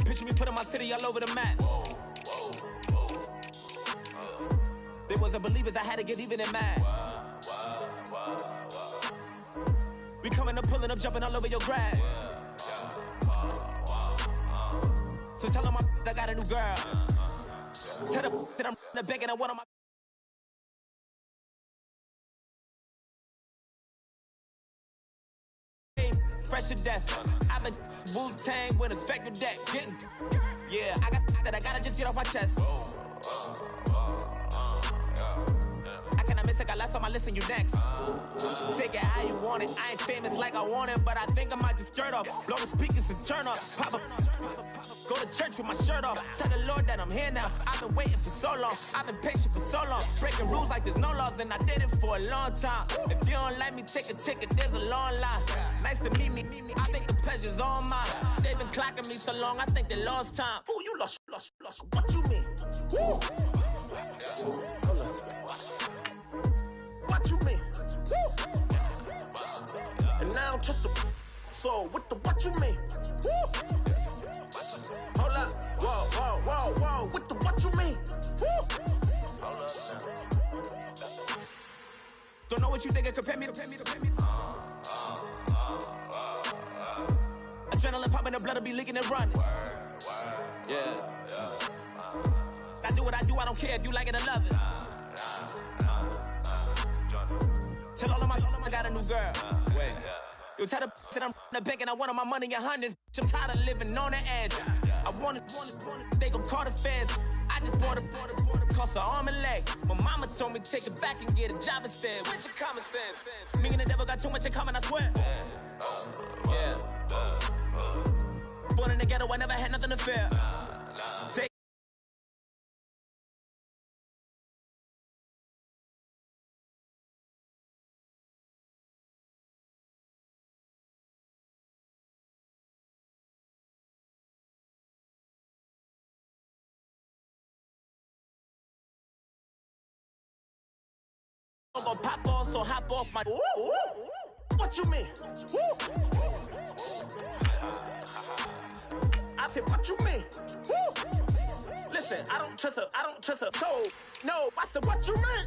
Picture me putting my city all over the map. They wasn't believers, I had to get even and mad. We coming up, pulling up, jumping all over your grass. So tell them I got a new girl. Tell them that I'm the begging and one of my fresh to death. I've been Wu-Tang with a spectral deck. Yeah, I got that. I gotta just get off my chest. I cannot miss it. Got last on my list and you next. Take it how you want it. I ain't famous like I want it, but I think I might just skirt off. Blow the speakers and turn up. Pop up. Go to church with my shirt off. Tell the Lord that I'm here now. I've been waiting for so long. I've been patient for so long. Breaking rules like there's no laws, and I did it for a long time. If you don't like me, take a ticket. There's a long line. Nice to meet me. I think the pleasure's all mine. They've been clocking me so long. I think they lost time. Ooh, you lost. What you mean? Woo. What you mean? Woo. And now I'm just a so what you mean? Woo. Hold up, whoa, what you mean? Woo! Hold up now. Don't know what you think, compare me. Adrenaline popping, the blood will be leaking and running. Yeah. I do what I do, I don't care if you like it or love it. Tell all of my got a new girl. Wait. You tell the that I'm the bank and I want all my money in hundreds. I'm tired of living on the edge. I want it, they gon' call the feds. I just bought a cost an arm and leg. My mama told me take it back and get a job instead. Where's your common sense? Me and the devil got too much in common, I swear. Yeah. Born in the ghetto, I never had nothing to fear. Take I'm gonna pop off, so hop off my. Ooh. What you mean? Woo. I said, what you mean? Woo. Listen, I don't trust her. So, no, I said, what you mean?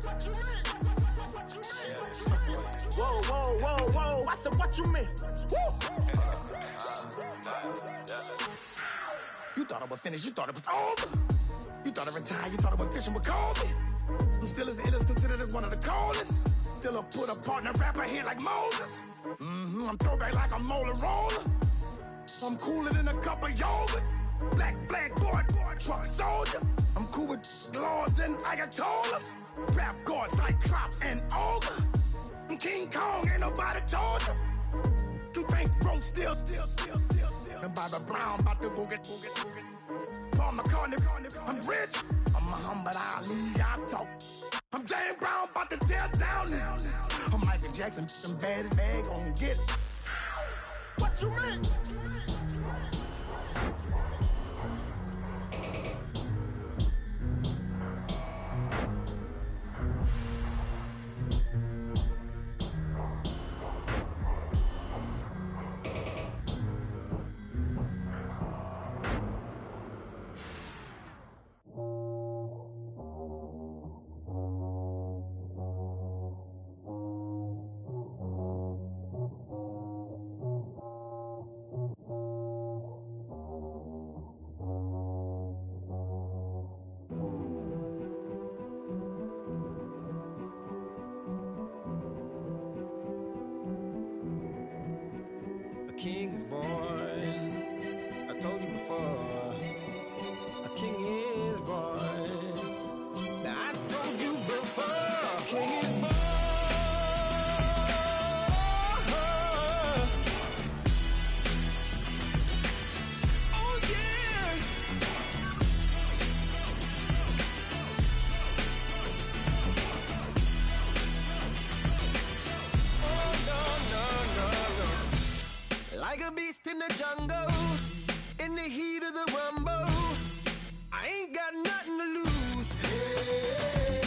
Whoa. I said, what you mean? Woo. You thought I was finished, you thought it was over. You thought I retired, you thought I went fishing with Kobe. I'm still as ill as considered as one of the coldest. Still a put a partner rapper here like Moses. I'm throwback like I'm Mola Roller. I'm cooler than a cup of yogurt. Black flag boy, truck soldier. I'm cool with laws and Ayatollahs. Rap gods like Klops and Olga. I'm King Kong, ain't nobody told you. You think Rose still. And Bobby Brown about to go get. Paul McCartney, I'm rich. I'm Muhammad Ali, I talk. I'm James Brown, about to tear down this. I'm Michael Jackson, some bad gon' get it. What you mean? King is born. I told you before. A king is born. Now I told you before. A king is born. Oh yeah. Like a beast in the jungle, in the heat of the rumble, I ain't got nothing to lose. Hey,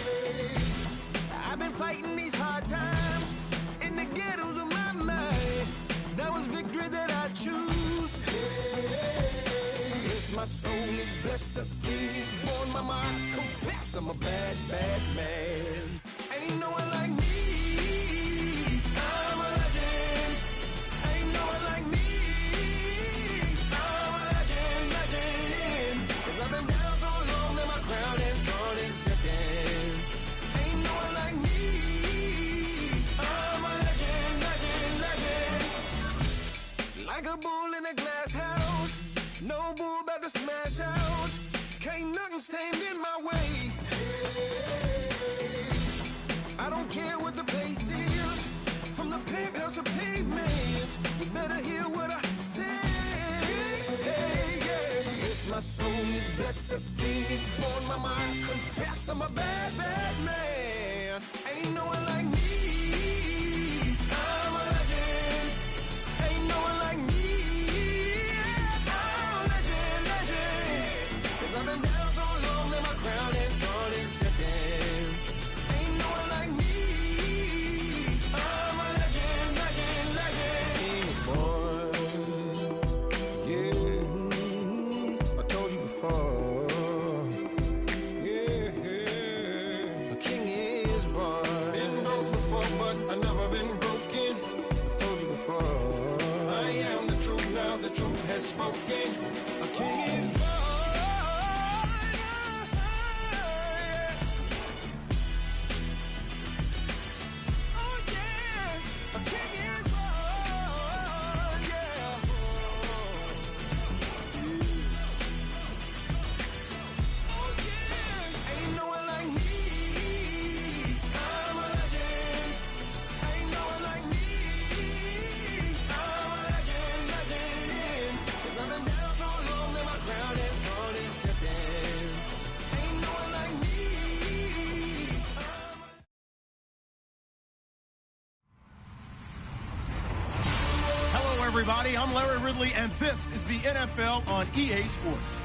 I've been fighting these hard times in the ghettos of my mind. Now it's victory that I choose. Hey, it's my blessed the king is born. Mama, I confess I'm a bad, bad man. Ain't no one like me. I'm a legend. Ain't no one like me. I'm a legend, legend. 'Cause I've been down so long that my crown and thorn is destined. Ain't no one like me. I'm a legend, legend, legend. Like a bull in a glass house. No bull about to smash out. Can't nothing stand in my way. I don't care what the place is. From the penthouse to pavement. You better hear what I say. Hey, yeah. Yes, my soul is blessed. The king is born. Mama, I confess I'm a bad, bad man. Ain't no one like me. I'm a legend. Ain't no one like me. I'm a legend, legend. 'Cause I've been down so long that my crown and thorn is destined. Ain't no one like me. I'm a legend, legend, legend. King is born. Yeah, I told you before. Yeah, a king is born. Been broke before, but I never been broken. I told you before. I am the truth now. The truth has spoken. A king is born. Oh yeah, a king is born. Yeah. Oh yeah, ain't no one like me. I'm a legend. Ain't no one like me. I'm a legend, legend. 'Cause I've been down so long that my crown and thorn is destined. Ain't no one like me. Hello, everybody. I'm Larry Ridley, and this is the NFL on EA Sports.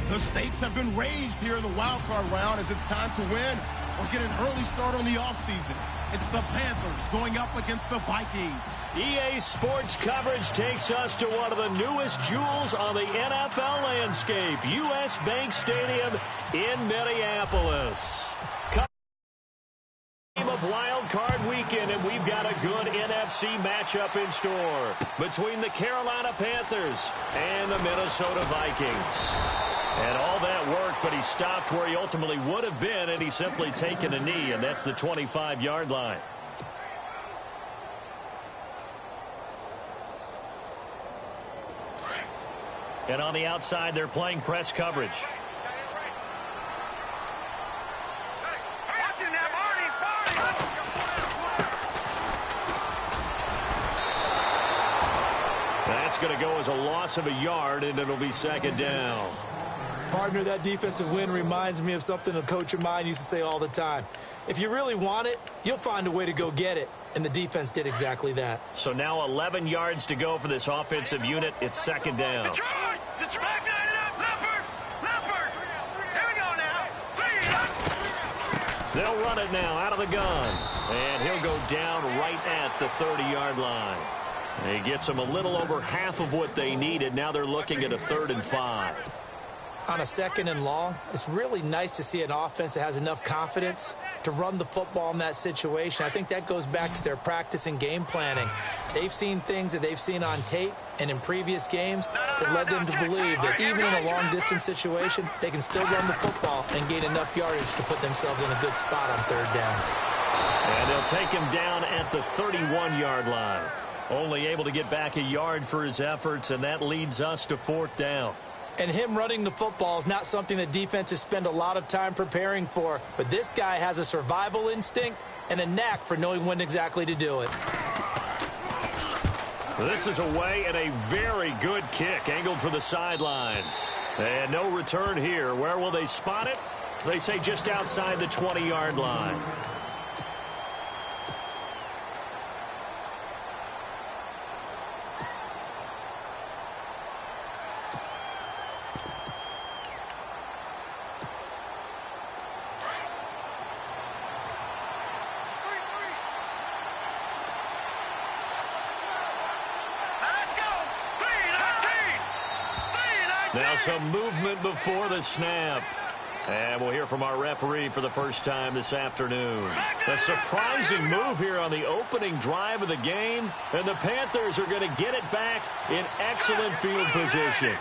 The stakes have been raised here in the wild card round as it's time to win or get an early start on the offseason. It's the Panthers going up against the Vikings. EA Sports coverage takes us to one of the newest jewels on the NFL landscape, U.S. Bank Stadium in Minneapolis. Game of Wild Card Weekend, and we've got a good NFC matchup in store between the Carolina Panthers and the Minnesota Vikings. And all that work, but he stopped where he ultimately would have been, and he's simply taken a knee, and that's the 25-yard line. And on the outside, they're playing press coverage. That's going to go as a loss of a yard, and it'll be second down. Partner, that defensive win reminds me of something a coach of mine used to say all the time. If you really want it, you'll find a way to go get it. And the defense did exactly that. So now 11 yards to go for this offensive unit. It's second down. Detroit! Detroit! Leopard! Here we go now. They'll run it now out of the gun. And he'll go down right at the 30-yard line. He gets them a little over half of what they needed. Now they're looking at a 3rd and 5. On a 2nd and long, it's really nice to see an offense that has enough confidence to run the football in that situation. I think that goes back to their practice and game planning. They've seen things that they've seen on tape and in previous games that led them to believe that even in a long-distance situation, they can still run the football and gain enough yardage to put themselves in a good spot on 3rd down. And they'll take him down at the 31-yard line. Only able to get back a yard for his efforts, and that leads us to 4th down. And him running the football is not something that defenses spend a lot of time preparing for. But this guy has a survival instinct and a knack for knowing when exactly to do it. This is away and a very good kick angled for the sidelines. And no return here. Where will they spot it? They say just outside the 20-yard line. Now some movement before the snap. And we'll hear from our referee for the first time this afternoon. A surprising move here on the opening drive of the game. And the Panthers are going to get it back in excellent field position.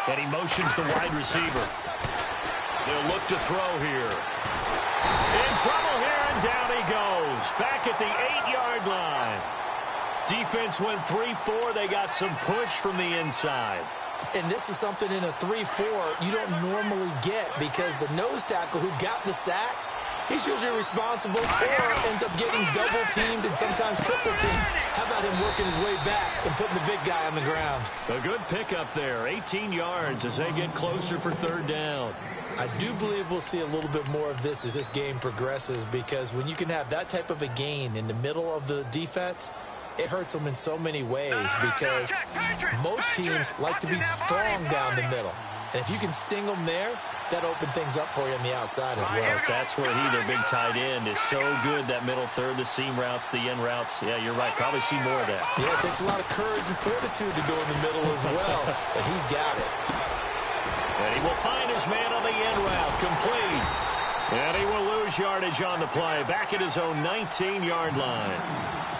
And he motions the wide receiver. They'll look to throw here. In trouble here, and down he goes. Back at the 8-yard line. Defense went 3-4. They got some push from the inside. And this is something in a 3-4 you don't normally get because the nose tackle who got the sack, he's usually responsible or ends up getting double-teamed and sometimes triple-teamed. How about him working his way back and putting the big guy on the ground? A good pickup there, 18 yards as they get closer for third down. I do believe we'll see a little bit more of this as this game progresses because when you can have that type of a gain in the middle of the defense, it hurts them in so many ways because most teams like to be strong down the middle. And if you can sting them there, that opens things up for you on the outside as well. That's where their big tight end, is so good, that middle third, the seam routes, the end routes. Yeah, you're right. Probably see more of that. Yeah, it takes a lot of courage and fortitude to go in the middle as well. And he's got it. And he will find his man on the end route, complete. And he will lose yardage on the play, back at his own 19-yard line.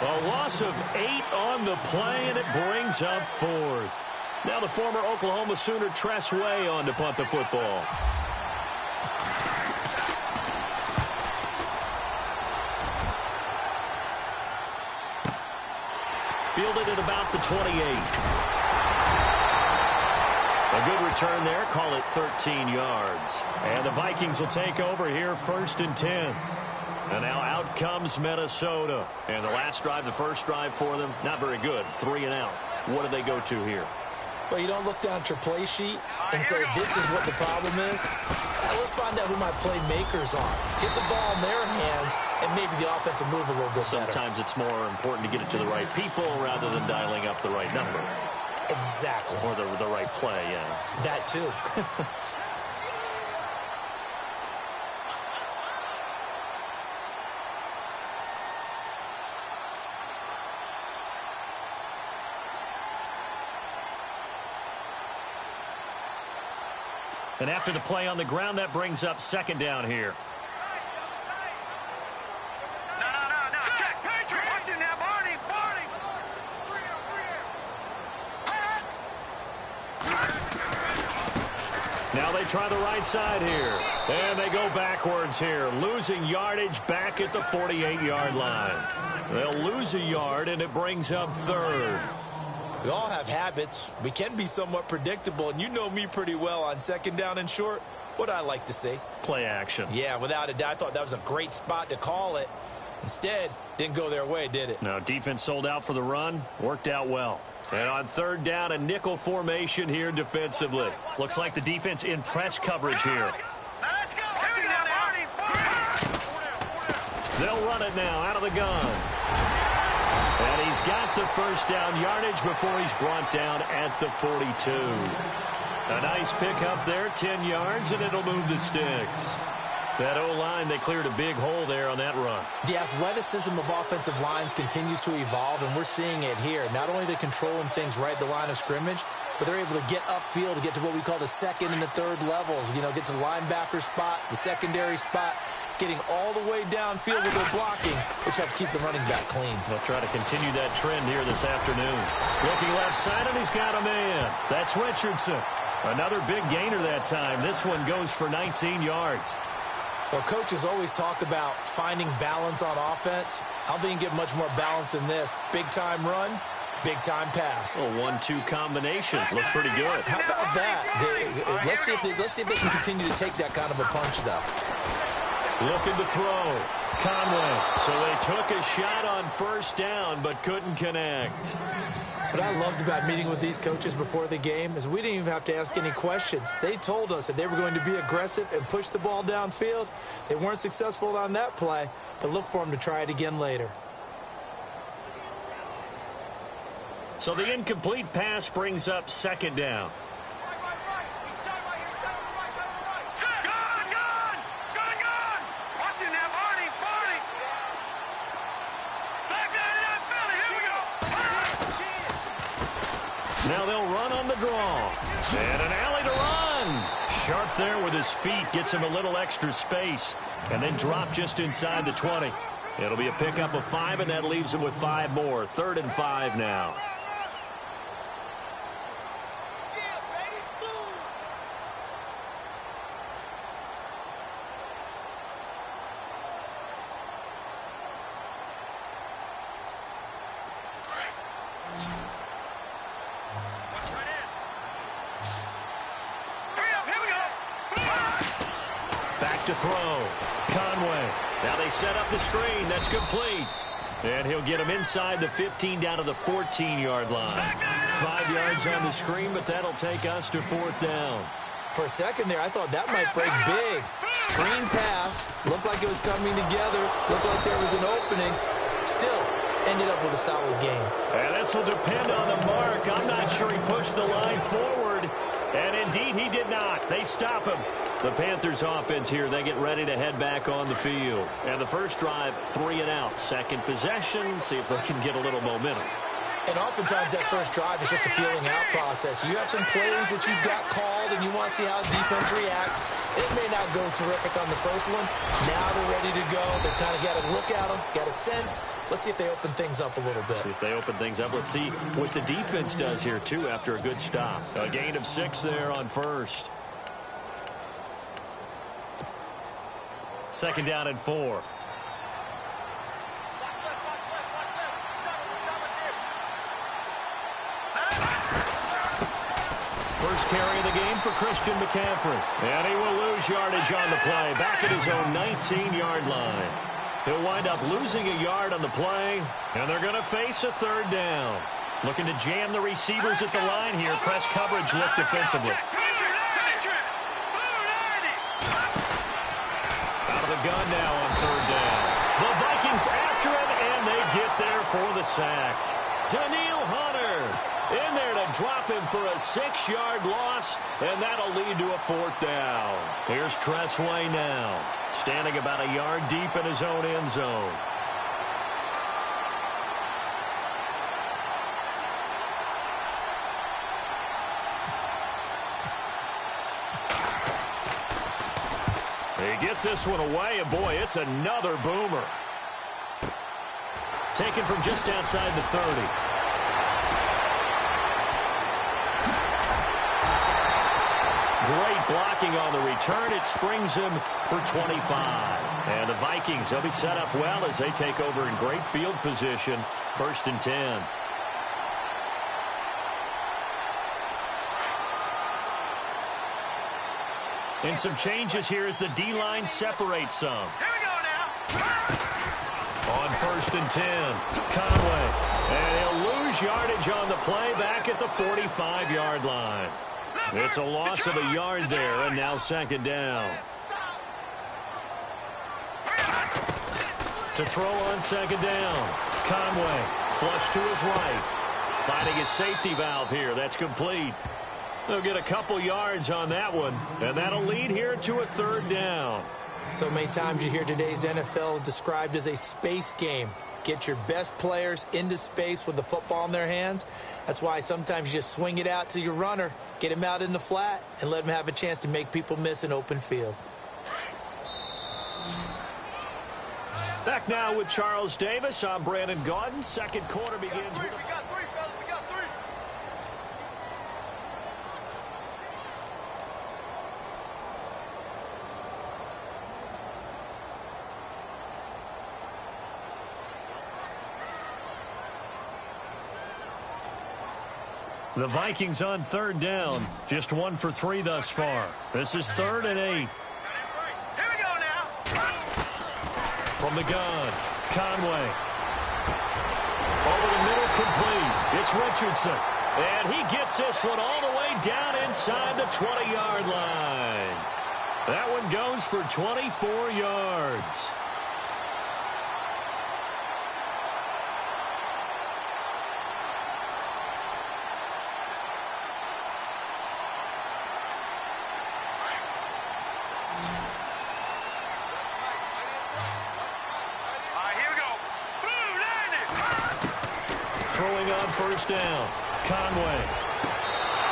A loss of 8 on the play, and it brings up fourth. Now the former Oklahoma Sooner Tress Way on to punt the football. Fielded at about the 28. A good return there. Call it 13 yards. And the Vikings will take over here, 1st and 10. And now out comes Minnesota. And the last drive, the first drive for them, not very good. 3 and out. What do they go to here? Well, you don't look down at your play sheet and say, this is what the problem is. Let's find out who my playmakers are. Get the ball in their hands, and maybe the offense will move a little bit better. Sometimes it's more important to get it to the right people rather than dialing up the right number. Exactly. Or the right play, yeah. That, too. And after the play on the ground, that brings up 2nd down here. No. Check. Patriot. Watch it now, Barney. Now they try the right side here. And they go backwards here, losing yardage back at the 48-yard line. They'll lose a yard, and it brings up 3rd. We all have habits. We can be somewhat predictable, and you know me pretty well on 2nd down and short. What I like to see? Play action. Yeah, without a doubt. I thought that was a great spot to call it. Instead, didn't go their way, did it? No, defense sold out for the run. Worked out well. And on 3rd down, a nickel formation here defensively. Looks like the defense in press coverage here. Let's go. Watch it now, Barney. They'll run it now out of the gun. And he's got the 1st down yardage before he's brought down at the 42. A nice pickup there, 10 yards, and it'll move the sticks. That O-line, they cleared a big hole there on that run. The athleticism of offensive lines continues to evolve, and we're seeing it here. Not only are they controlling things right at the line of scrimmage, but they're able to get upfield to get to what we call the 2nd and the 3rd levels. You know, get to the linebacker spot, the secondary spot, getting all the way downfield with their blocking, which helps keep the running back clean. They'll try to continue that trend here this afternoon. Looking left side, and he's got a man. That's Richardson. Another big gainer that time. This one goes for 19 yards. Well, coaches always talk about finding balance on offense. I don't think you can get much more balance than this. Big-time run, big-time pass. A 1-2 combination. Looked pretty good. How about that? Let's see if they can continue to take that kind of a punch, though. Looking to throw. Conway. So they took a shot on first down, but couldn't connect. What I loved about meeting with these coaches before the game is we didn't even have to ask any questions. They told us that they were going to be aggressive and push the ball downfield. They weren't successful on that play, but look for them to try it again later. So the incomplete pass brings up second down. Now they'll run on the draw. And an alley to run. Sharp there with his feet. Gets him a little extra space. And then drop just inside the 20. It'll be a pickup of 5, and that leaves him with 5 more. 3rd and 5 now. To throw. Conway. Now they set up the screen. That's complete. And he'll get him inside the 15 down to the 14-yard line. 5 yards on the screen, but that'll take us to 4th down. For a second there, I thought that might break big. Screen pass. Looked like it was coming together. Looked like there was an opening. Still ended up with a solid game. And this will depend on the mark. I'm not sure he pushed the line forward. And indeed, he did not. They stop him. The Panthers offense here, they get ready to head back on the field. And the first drive, 3 and out. Second possession, see if they can get a little momentum. And oftentimes that first drive is just a feeling out process. You have some plays that you've got called and you want to see how defense reacts. It may not go terrific on the first one. Now they're ready to go. They've kind of got to look at them, got a sense. Let's see if they open things up a little bit. See if they open things up. Let's see what the defense does here, too, after a good stop. A gain of 6 there on first. 2nd down and 4. First carry of the game for Christian McCaffrey. And he will lose yardage on the play. Back at his own 19-yard line. He'll wind up losing a yard on the play. And they're going to face a 3rd down. Looking to jam the receivers at the line here. Press coverage look defensively. The gun now on 3rd down. The Vikings after him, and they get there for the sack. Daniil Hunter in there to drop him for a 6-yard loss, and that'll lead to a 4th down. Here's Tressway now, standing about a yard deep in his own end zone. He gets this one away, and boy, it's another boomer. Taken from just outside the 30. Great blocking on the return. It springs him for 25. And the Vikings, they'll be set up well as they take over in great field position. 1st and 10. And some changes here as the D-line separates some. Here we go now. On 1st and 10, Conway. And he'll lose yardage on the play back at the 45-yard line. It's a loss of a yard there, and now 2nd down. To throw on 2nd down, Conway, flush to his right. Finding his safety valve here. That's complete. They'll get a couple yards on that one, and that'll lead here to a 3rd down. So many times you hear today's NFL described as a space game. Get your best players into space with the football in their hands. That's why sometimes you just swing it out to your runner, get him out in the flat, and let him have a chance to make people miss an open field. Back now with Charles Davis. I'm Brandon Gaudin. Second quarter begins with... We got 3, fellas. We got 3. The Vikings on 3rd down. Just 1 for 3 thus far. This is 3rd and 8. Here we go now. From the gun, Conway. Over the middle, complete. It's Richardson. And he gets this one all the way down inside the 20-yard line. That one goes for 24 yards. Throwing on first down. Conway.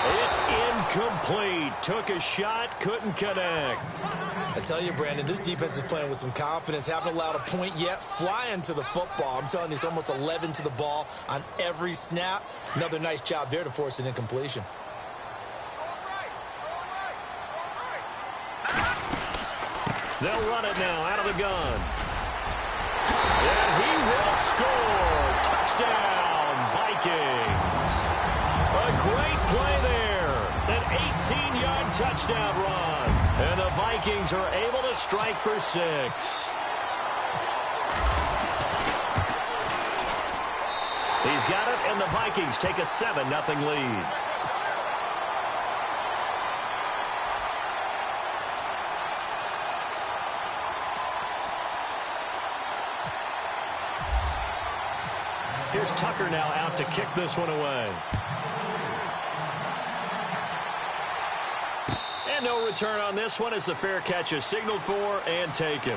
It's incomplete. Took a shot, couldn't connect. I tell you, Brandon, this defense is playing with some confidence. Haven't allowed a point yet. Flying to the football. I'm telling you, it's almost 11 to the ball on every snap. Another nice job there to force an incompletion. They'll run it now out of the gun. And he will score. Touchdown, Vikings. A great play there. An 18-yard touchdown run. And the Vikings are able to strike for 6. He's got it, and the Vikings take a 7-0 lead. Here's Tucker now out to kick this one away. And no return on this one as the fair catch is signaled for and taken.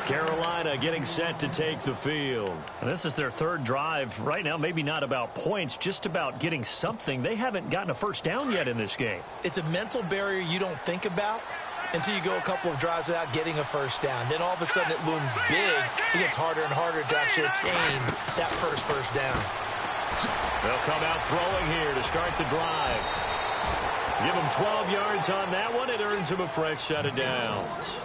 Carolina getting set to take the field. And this is their third drive. Right now, maybe not about points, just about getting something. They haven't gotten a first down yet in this game. It's a mental barrier you don't think about until you go a couple of drives without getting a first down. Then all of a sudden it looms big. It gets harder and harder to actually attain that first down. They'll come out throwing here to start the drive. Give them 12 yards on that one. It earns them a fresh set of downs.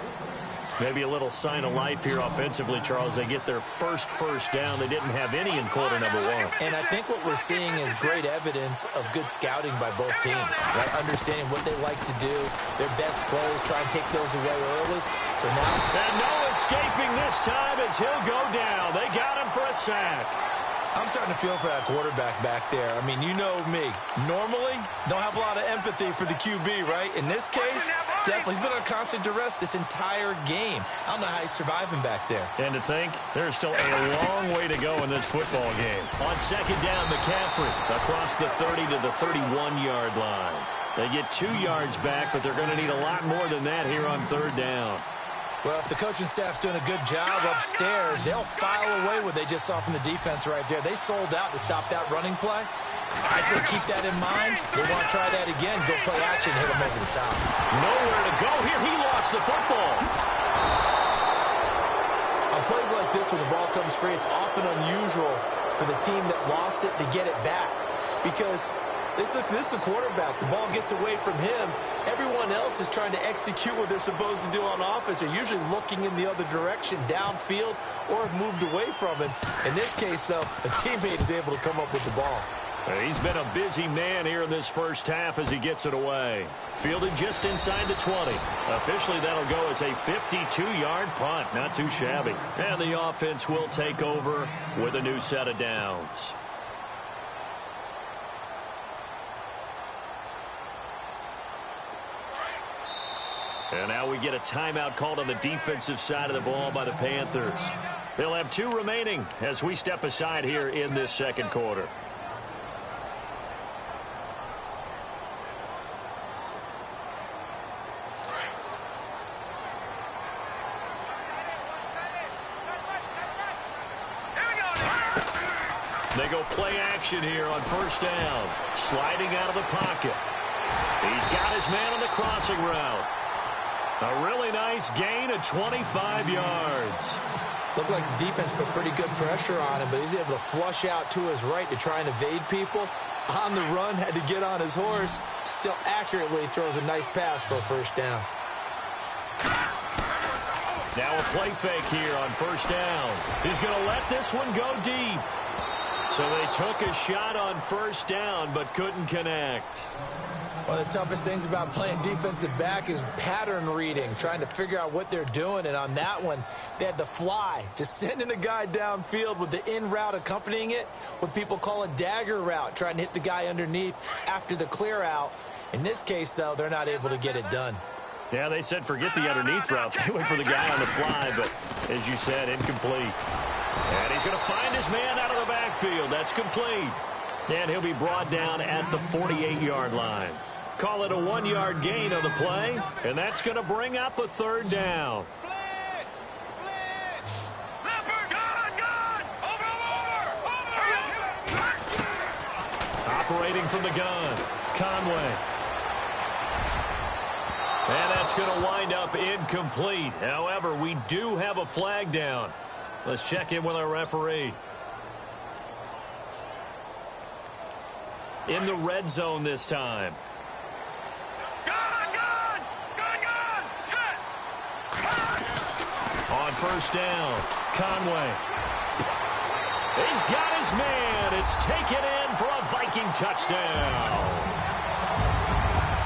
Maybe a little sign of life here offensively, Charles. They get their first down. They didn't have any in quarter number 1. And I think what we're seeing is great evidence of good scouting by both teams. Right? Understanding what they like to do, their best plays, try and take those away early. So now... And no escaping this time as he'll go down. They got him for a sack. I'm starting to feel for that quarterback back there. I mean, you know me. Normally, don't have a lot of empathy for the QB, right? In this case, definitely. He's been on constant duress this entire game. I don't know how he's surviving back there. And to think, there's still a long way to go in this football game. On second down, McCaffrey across the 30 to the 31-yard line. They get 2 yards back, but they're going to need a lot more than that here on third down. Well, if the coaching staff's doing a good job upstairs, they'll file away what they just saw from the defense right there. They sold out to stop that running play. I'd say keep that in mind. They want to try that again. Go play action, hit them over the top. Nowhere to go here. He lost the football. On plays like this, when the ball comes free, it's often unusual for the team that lost it to get it back. Because this is the quarterback. The ball gets away from him. Everyone else is trying to execute what they're supposed to do on offense. They're usually looking in the other direction, downfield, or have moved away from him. In this case, though, a teammate is able to come up with the ball. He's been a busy man here in this first half as he gets it away. Fielded just inside the 20. Officially, that'll go as a 52-yard punt. Not too shabby. And the offense will take over with a new set of downs. And now we get a timeout called on the defensive side of the ball by the Panthers. They'll have 2 remaining as we step aside here in this second quarter. They go play action here on first down. Sliding out of the pocket. He's got his man on the crossing route. A really nice gain of 25 yards. Looked like the defense put pretty good pressure on him, but he's able to flush out to his right to try and evade people. On the run, had to get on his horse. Still accurately throws a nice pass for a first down. Now a play fake here on first down. He's going to let this one go deep. So they took a shot on first down, but couldn't connect. One of the toughest things about playing defensive back is pattern reading, trying to figure out what they're doing. And on that one, they had the fly, just sending a guy downfield with the in route accompanying it, what people call a dagger route, trying to hit the guy underneath after the clear out. In this case, though, they're not able to get it done. Yeah, they said forget the underneath route. They went for the guy on the fly, but as you said, incomplete. And he's going to find his man out of the backfield. That's complete. And he'll be brought down at the 48-yard line. Call it a 1-yard gain on the play, and that's going to bring up a third down. Operating from the gun, Conway. And that's going to wind up incomplete. However, we do have a flag down. Let's check in with our referee. In the red zone this time. On first down, Conway. He's got his man. It's taken in for a Viking touchdown.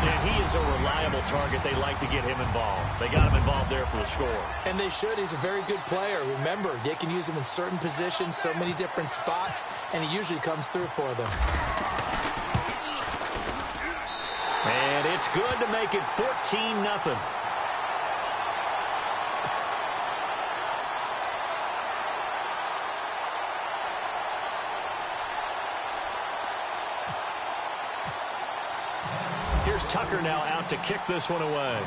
And he is a reliable target. They like to get him involved. They got him involved there for the score. And they should. He's a very good player. Remember, they can use him in certain positions, so many different spots, and he usually comes through for them. And it's good to make it 14-0. Here's Tucker now out to kick this one away.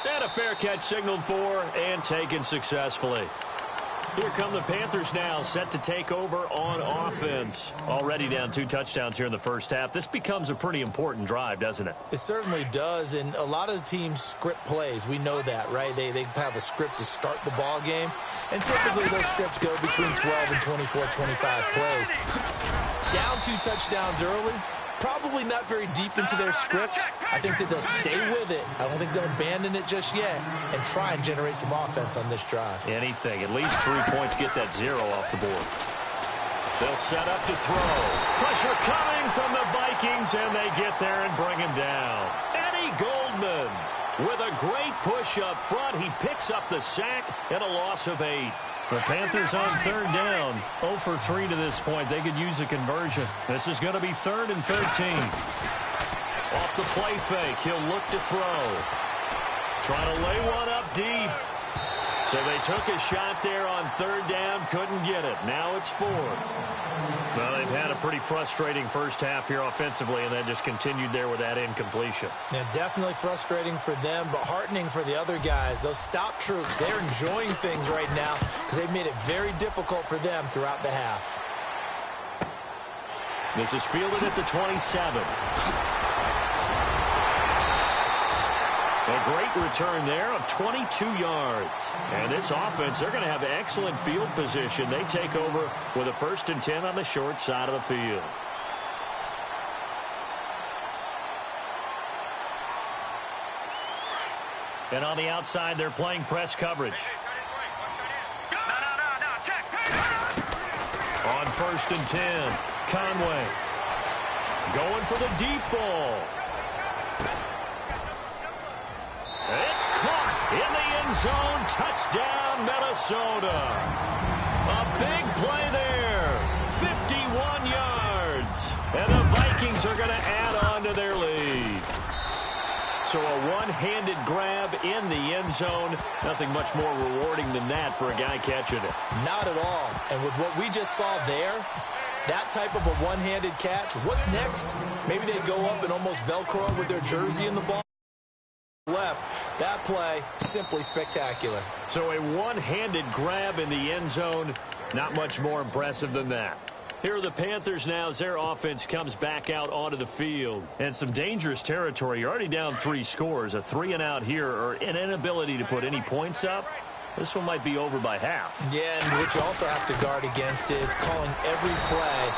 And a fair catch signaled for and taken successfully. Here come the Panthers now, set to take over on offense. Already down 2 touchdowns here in the first half. This becomes a pretty important drive, doesn't it? It certainly does, and a lot of the teams script plays. We know that, right? They have a script to start the ball game, and typically those scripts go between 12 and 24, 25 plays. Down 2 touchdowns early, probably not very deep into their script. I think that they'll stay with it. I don't think they'll abandon it just yet and try and generate some offense on this drive. Anything. At least 3 points, get that 0 off the board. They'll set up to throw. Pressure coming from the Vikings, and they get there and bring him down. Eddie Goldman with a great push up front. He picks up the sack and a loss of 8. The Panthers on third down, 0 for 3 to this point. They could use a conversion. This is going to be 3rd and 13. Off the play fake, he'll look to throw. Trying to lay one up deep. So they took a shot there on third down, couldn't get it. Now it's 4th. Well, they've had a pretty frustrating first half here offensively, and then just continued there with that incompletion. Yeah, definitely frustrating for them, but heartening for the other guys. Those stop troops, they're enjoying things right now because they've made it very difficult for them throughout the half. This is fielded at the 27. A great return there of 22 yards. And this offense, they're going to have excellent field position. They take over with a 1st and 10 on the short side of the field. And on the outside, they're playing press coverage. On 1st and 10, Conway going for the deep ball. It's caught in the end zone. Touchdown, Minnesota. A big play there. 51 yards. And the Vikings are going to add on to their lead. So a one-handed grab in the end zone. Nothing much more rewarding than that for a guy catching it. Not at all. And with what we just saw there, that type of a one-handed catch, what's next? Maybe they go up and almost Velcro with their jersey in the ball. Left. That play, simply spectacular. So a one-handed grab in the end zone, not much more impressive than that. Here are the Panthers now as their offense comes back out onto the field. And some dangerous territory. You're already down 3 scores. A 3-and-out here, or an inability to put any points up. This one might be over by half. Yeah, and what you also have to guard against is calling every play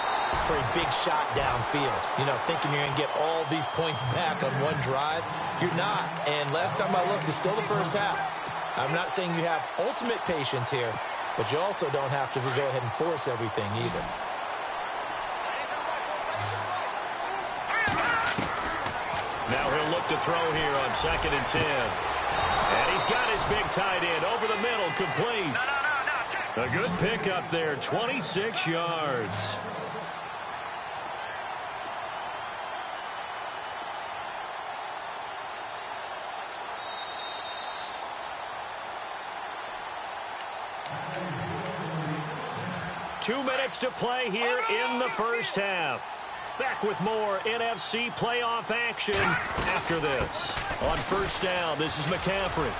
for a big shot downfield. You know, thinking you're going to get all these points back on one drive. You're not. And last time I looked, it's still the first half. I'm not saying you have ultimate patience here, but you also don't have to go ahead and force everything either. Now he'll look to throw here on 2nd and 10. And he's got his big tight end over the middle, complete. A good pickup there, 26 yards. Two minutes to play here in the first half. Back with more NFC playoff action after this. On first down, this is McCaffrey.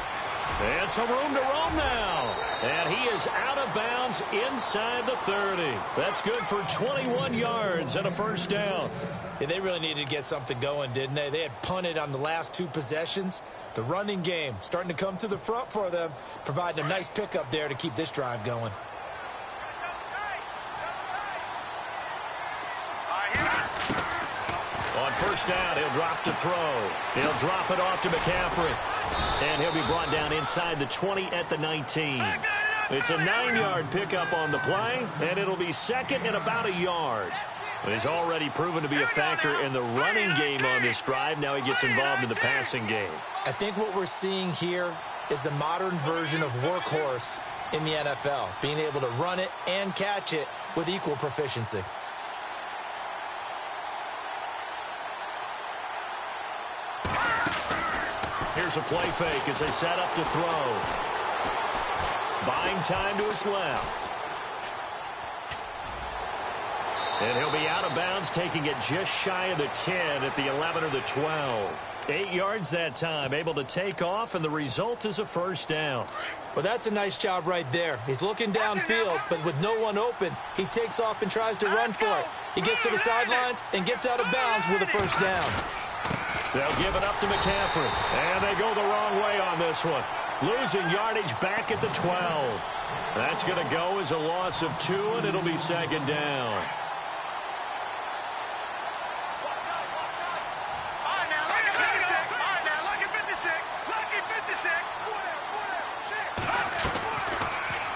And some room to roam now. And he is out of bounds inside the 30. That's good for 21 yards and a first down. Yeah, they really needed to get something going, didn't they? They had punted on the last 2 possessions. The running game starting to come to the front for them, providing a nice pickup there to keep this drive going. On first down, he'll drop to throw. He'll drop it off to McCaffrey. And he'll be brought down inside the 20 at the 19. It's a 9-yard pickup on the play, and it'll be second and about a yard. He's already proven to be a factor in the running game on this drive. Now he gets involved in the passing game. I think what we're seeing here is the modern version of workhorse in the NFL, being able to run it and catch it with equal proficiency. Here's a play fake as they set up to throw. Buying time to his left. And he'll be out of bounds, taking it just shy of the 10 at the 11 or the 12. 8 yards that time, able to take off, and the result is a first down. Well, that's a nice job right there. He's looking downfield, but with no one open, he takes off and tries to run for it. He gets to the sidelines and gets out of bounds with a first down. They'll give it up to McCaffrey. And they go the wrong way on this one. Losing yardage back at the 12. That's going to go as a loss of 2, and it'll be second down.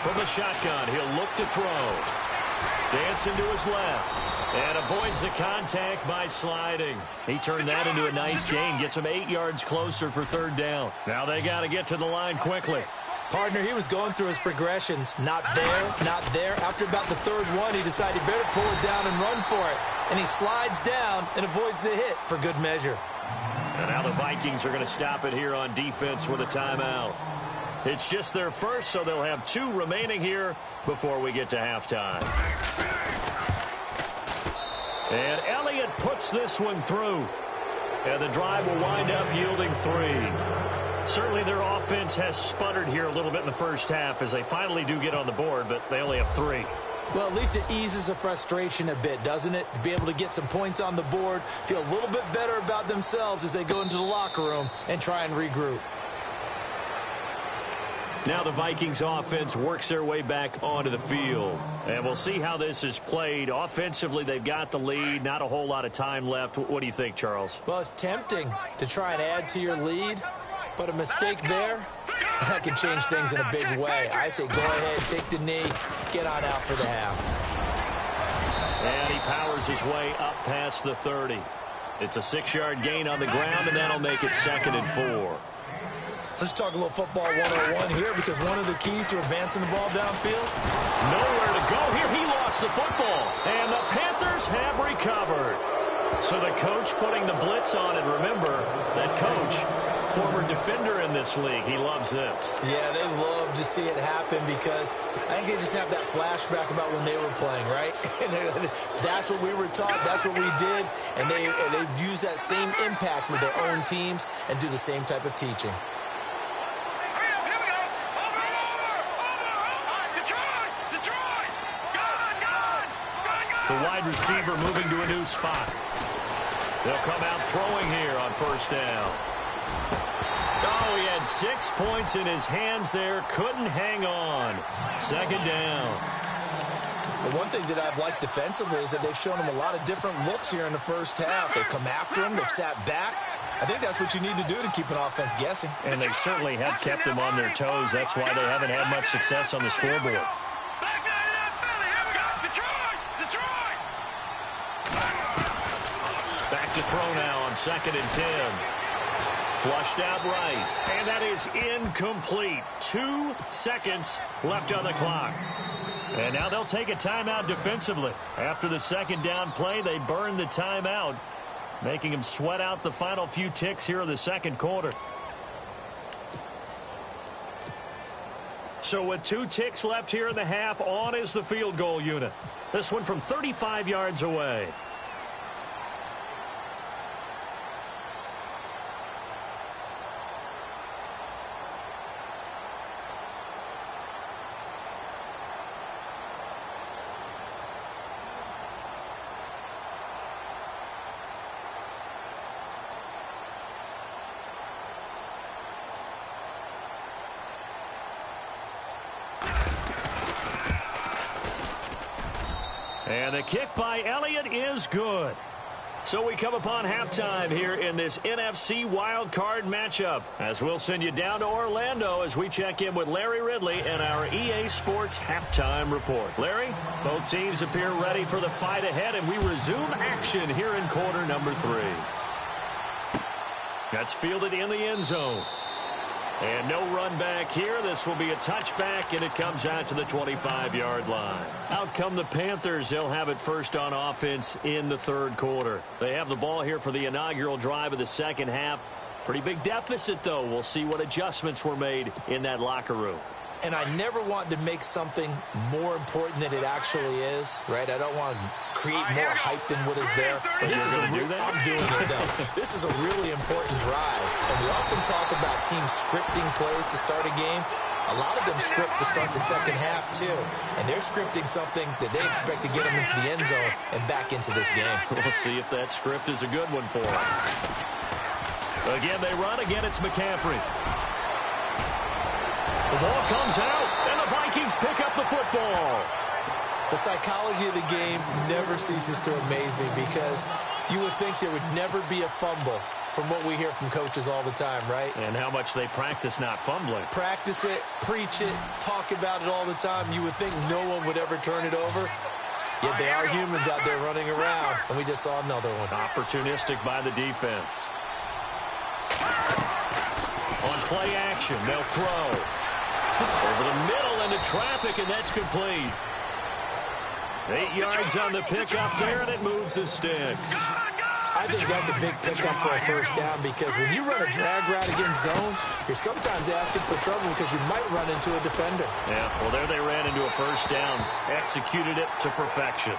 From the shotgun, he'll look to throw. Dancing to his left. And avoids the contact by sliding. He turned that into a nice gain. Gets him 8 yards closer for third down. Now they got to get to the line quickly. Partner, he was going through his progressions. Not there, not there. After about the third one, he decided he better pull it down and run for it. And he slides down and avoids the hit for good measure. And now the Vikings are going to stop it here on defense with a timeout. It's just their first, so they'll have 2 remaining here before we get to halftime. And Elliott puts this one through. And the drive will wind up yielding 3. Certainly their offense has sputtered here a little bit in the first half as they finally do get on the board, but they only have 3. Well, at least it eases the frustration a bit, doesn't it? To be able to get some points on the board, feel a little bit better about themselves as they go into the locker room and try and regroup. Now the Vikings offense works their way back onto the field. And we'll see how this is played. Offensively, they've got the lead. Not a whole lot of time left. What do you think, Charles? Well, it's tempting to try and add to your lead, but a mistake there, that can change things in a big way. I say go ahead, take the knee, get on out for the half. And he powers his way up past the 30. It's a 6-yard gain on the ground, and that'll make it 2nd and 4. Let's talk a little football 101 here, because one of the keys to advancing the ball downfield. Nowhere to go here. He lost the football. And the Panthers have recovered. So the coach putting the blitz on, and remember, that coach, former defender in this league, he loves this. Yeah, they love to see it happen because I think they just have that flashback about when they were playing, right? That's what we were taught. That's what we did. And they've used that same impact with their own teams and do the same type of teaching. The wide receiver moving to a new spot. They'll come out throwing here on first down. Oh, he had 6 points in his hands there. Couldn't hang on. Second down. The one thing that I've liked defensively is that they've shown him a lot of different looks here in the first half. They've come after him. They've sat back. I think that's what you need to do to keep an offense guessing. And they certainly have kept them on their toes. That's why they haven't had much success on the scoreboard. to throw now on 2nd and 10. Flushed out right. And that is incomplete. 2 seconds left on the clock. And now they'll take a timeout defensively. After the second down play, they burn the timeout, making them sweat out the final few ticks here in the second quarter. So with 2 ticks left here in the half, on is the field goal unit. This one from 35 yards away. And the kick by Elliott is good. So we come upon halftime here in this NFC wildcard matchup, as we'll send you down to Orlando as we check in with Larry Ridley and our EA Sports halftime report. Larry, both teams appear ready for the fight ahead, and we resume action here in quarter number 3. That's fielded in the end zone. And no run back here. This will be a touchback, and it comes out to the 25-yard line. Out come the Panthers. They'll have it first on offense in the third quarter. They have the ball here for the inaugural drive of the second half. Pretty big deficit, though. We'll see what adjustments were made in that locker room. And I never want to make something more important than it actually is, right? I don't want to create more hype than what is there. But this is I'm doing it, though. This is a really important drive. And we often talk about teams scripting plays to start a game. A lot of them script to start the second half, too. And they're scripting something that they expect to get them into the end zone and back into this game. We'll see if that script is a good one for them. Again, they run. Again, it's McCaffrey. The ball comes out, and the Vikings pick up the football. The psychology of the game never ceases to amaze me, because you would think there would never be a fumble from what we hear from coaches all the time, right? And how much they practice not fumbling. Practice it, preach it, talk about it all the time. You would think no one would ever turn it over. Yet they are humans out there running around, and we just saw another one. Opportunistic by the defense. On play action, they'll throw. Over the middle into traffic, and that's complete. 8 yards on the pickup there, and it moves the sticks. I think that's a big pickup for a first down, because when you run a drag route against zone, you're sometimes asking for trouble because you might run into a defender. Yeah, well, there they ran into a first down, executed it to perfection.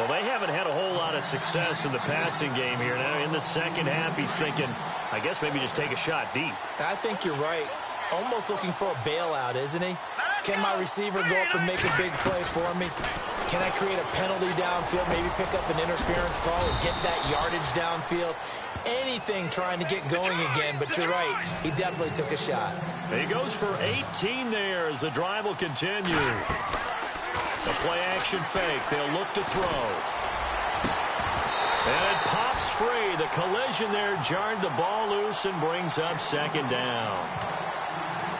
Well, they haven't had a whole lot of success in the passing game here. Now, in the second half, he's thinking, I guess maybe just take a shot deep. I think you're right. Almost looking for a bailout, isn't he? Can my receiver go up and make a big play for me? Can I create a penalty downfield, maybe pick up an interference call and get that yardage downfield? Anything trying to get going again, but you're right. He definitely took a shot. He goes for 18 there as the drive will continue. The play action fake. They'll look to throw. And it pops free. The collision there jarred the ball loose and brings up second down.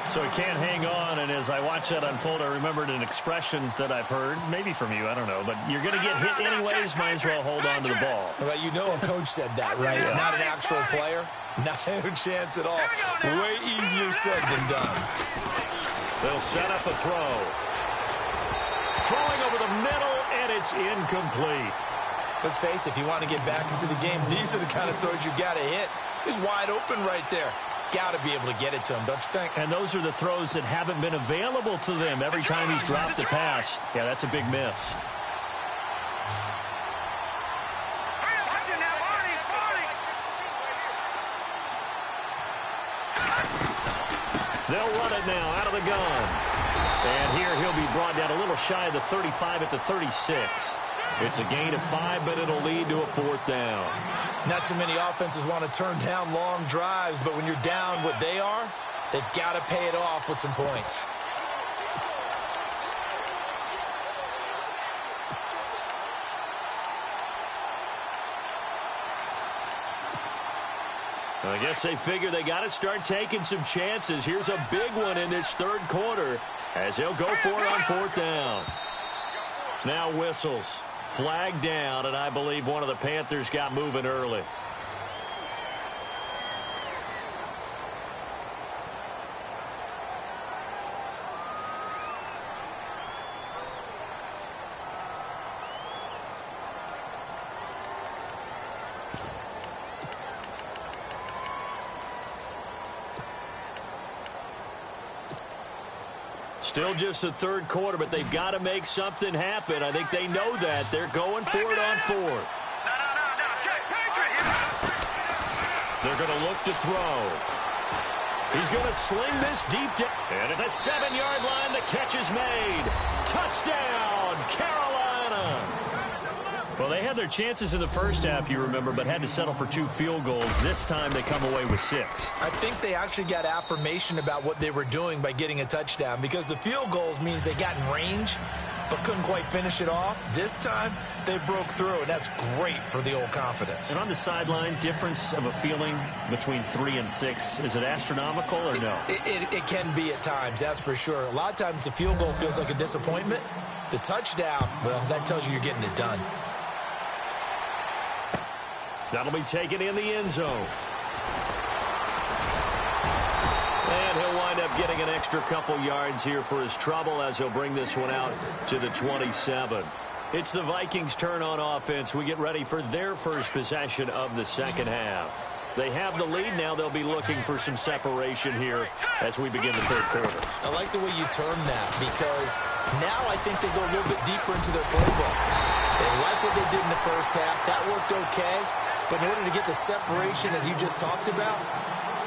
So he can't hang on, and as I watch that unfold, I remembered an expression that I've heard, maybe from you, I don't know, but you're going to get hit anyways, might as well hold on to the ball. Well, you know a coach said that, right? Yeah. Not an actual player. No chance at all. Way easier said than done. They'll set up a throw. Throwing over the middle, and it's incomplete. Let's face it, if you want to get back into the game, these are the kind of throws you got to hit. He's wide open right there. Got to be able to get it to him, don't you think? And those are the throws that haven't been available to them every time he's dropped the pass. Yeah, that's a big miss. They'll run it now out of the gun. And here he'll be brought down a little shy of the 35 at the 36. It's a gain of 5, but it'll lead to a fourth down. Not too many offenses want to turn down long drives, but when you're down what they are, they've got to pay it off with some points. I guess they figure they got to start taking some chances. Here's a big one in this third quarter as he'll go for it on fourth down. Now whistles. Flag down, and I believe one of the Panthers got moving early. Still just the third quarter, but they've got to make something happen. I think they know that. They're going for it on fourth. They're going to look to throw. He's going to sling this deep down. And at the 7-yard line, the catch is made. Touchdown, Carolina. Well, they had their chances in the first half, you remember, but had to settle for 2 field goals. This time they come away with 6. I think they actually got affirmation about what they were doing by getting a touchdown, because the field goals means they got in range but couldn't quite finish it off. This time they broke through, and that's great for the old confidence. And on the sideline, difference of a feeling between 3 and 6, is it astronomical or no? It can be at times, that's for sure. A lot of times the field goal feels like a disappointment. The touchdown, well, that tells you you're getting it done. That'll be taken in the end zone. And he'll wind up getting an extra couple yards here for his trouble as he'll bring this one out to the 27. It's the Vikings' turn on offense. We get ready for their first possession of the second half. They have the lead now. They'll be looking for some separation here as we begin the third quarter. I like the way you term that, because now I think they go a little bit deeper into their playbook. They like what they did in the first half. That worked okay. But in order to get the separation that you just talked about,